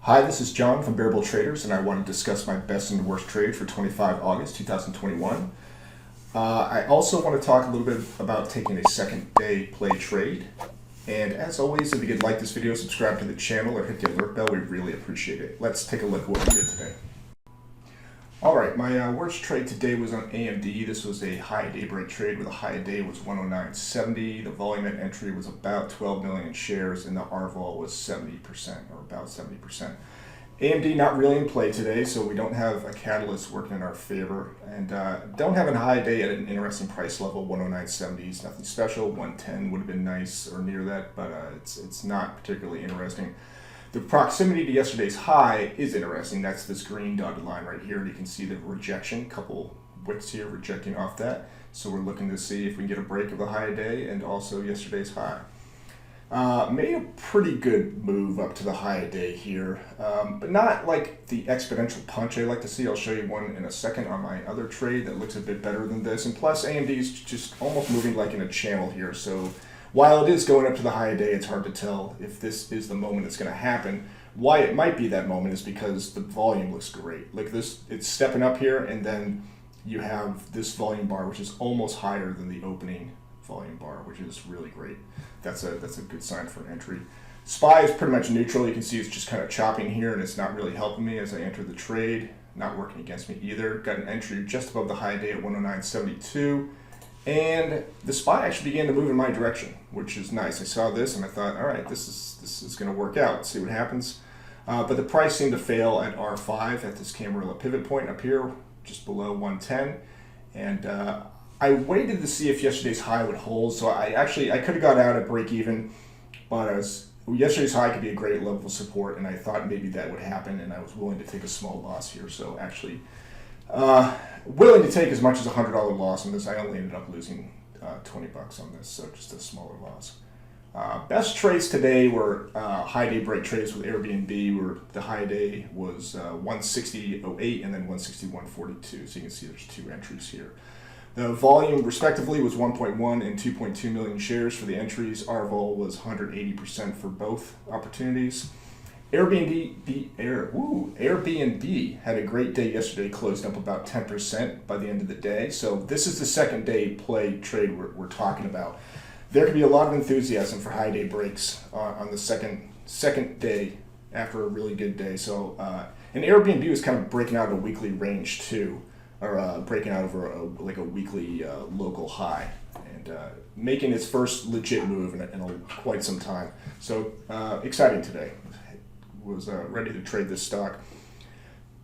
Hi, this is John from Bearable Traders, and I want to discuss my best and worst trade for 25 August 2021. I also want to talk a little bit about taking a second day play trade. And as always, if you could like this video, subscribe to the channel, or hit the alert bell, we really appreciate it. Let's take a look at what we did today. Alright, my worst trade today was on AMD. This was a high daybreak trade where the high day was 109.70. The volume at entry was about 12 million shares, and the R-vol was 70%, or about 70%. AMD not really in play today, so we don't have a catalyst working in our favor, and don't have a high day at an interesting price level. 109.70 is nothing special. 110 would have been nice or near that, but it's not particularly interesting. The proximity to yesterday's high is interesting. That's this green dotted line right here, and you can see the rejection, couple wicks here rejecting off that. So we're looking to see if we can get a break of the high day and also yesterday's high. Made a pretty good move up to the high day here, but not like the exponential punch I like to see. I'll show you one in a second on my other trade that looks a bit better than this. And plus AMD is just almost moving like in a channel here. So while it is going up to the high day, it's hard to tell if this is the moment it's going to happen. Why it might be that moment is because the volume looks great. Like this, it's stepping up here, and then you have this volume bar, which is almost higher than the opening volume bar, which is really great. That's a good sign for an entry. SPY is pretty much neutral. You can see it's just kind of chopping here, and it's not really helping me as I enter the trade. Not working against me either. Got an entry just above the high day at 109.72. And the SPY actually began to move in my direction, which is nice. I saw this and I thought, all right, this is going to work out. Let's see what happens. But the price seemed to fail at R5 at this Camarilla pivot point up here, just below 110. And I waited to see if yesterday's high would hold. So I could have got out at break even, but yesterday's high could be a great level of support, and I thought maybe that would happen, and I was willing to take a small loss here. So actually, willing to take as much as $100 loss on this. I only ended up losing 20 bucks on this, so just a smaller loss. Best trades today were high day break trades with Airbnb, where the high day was 160.08 and then 161.42. So you can see there's two entries here. The volume respectively was 1.1 and 2.2 million shares for the entries. R-vol was 180% for both opportunities. Airbnb had a great day yesterday, closed up about 10% by the end of the day. So this is the second day play trade we're talking about. There could be a lot of enthusiasm for high day breaks on the second day after a really good day. So and Airbnb was kind of breaking out of a weekly range too, or breaking out over a weekly local high, and making its first legit move in quite some time. So exciting today. Was ready to trade this stock.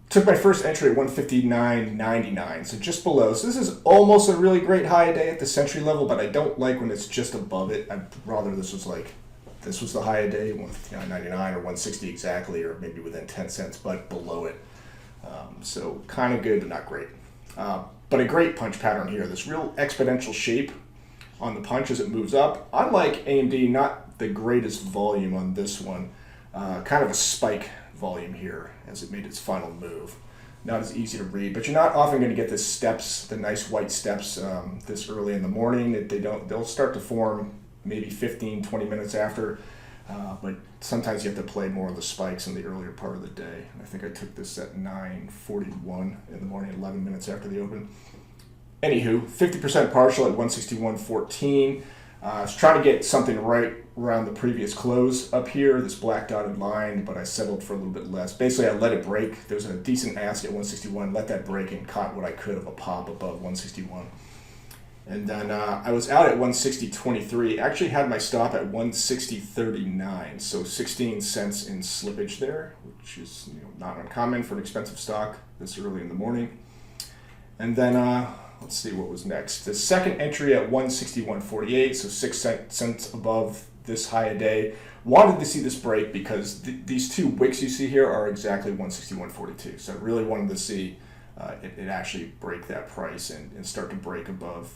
Took my first entry at 159.99, so just below. So this is almost a really great high day at the century level, but I don't like when it's just above it. I'd rather this was the high day, 159.99 or 160 exactly, or maybe within 10 cents, but below it. So kind of good, but not great. But a great punch pattern here. This real exponential shape on the punch as it moves up. Unlike AMD, not the greatest volume on this one. Kind of a spike volume here as it made its final move. Not as easy to read, but you're not often going to get the steps, the nice white steps this early in the morning. They'll start to form maybe 15, 20 minutes after, but sometimes you have to play more of the spikes in the earlier part of the day. And I think I took this at 9:41 in the morning, 11 minutes after the open. Anywho, 50% partial at 161.14. I was trying to get something right around the previous close up here, this black dotted line, but I settled for a little bit less. Basically, I let it break. There's a decent ask at 161, let that break, and caught what I could of a pop above 161. And then I was out at 160.23. Actually had my stop at 160.39, so 16 cents in slippage there, which is not uncommon for an expensive stock this early in the morning. And then let's see what was next. The second entry at 161.48, so 6 cents above this high a day. Wanted to see this break because these two wicks you see here are exactly 161.42. So I really wanted to see it actually break that price and start to break above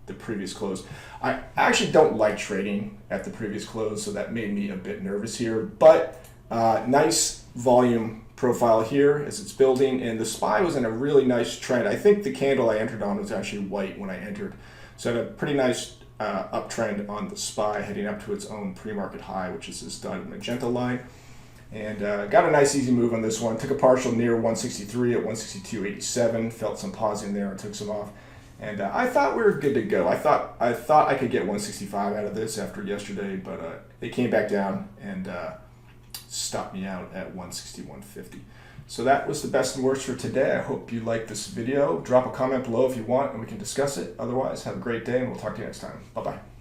the previous close. I actually don't like trading at the previous close, so that made me a bit nervous here. But nice volume profile here as it's building, and the SPY was in a really nice trend. I think the candle I entered on was actually white when I entered, so I had a pretty nice uptrend on the SPY heading up to its own pre-market high, which is this dotted magenta line. And got a nice easy move on this one. Took a partial near 163 at 162.87. Felt some pausing there and took some off. And I thought we were good to go. I thought I could get 165 out of this after yesterday, but it came back down and stopped me out at 161.50. So that was the best and worst for today. I hope you liked this video. Drop a comment below if you want and we can discuss it. Otherwise, have a great day and we'll talk to you next time. Bye-bye.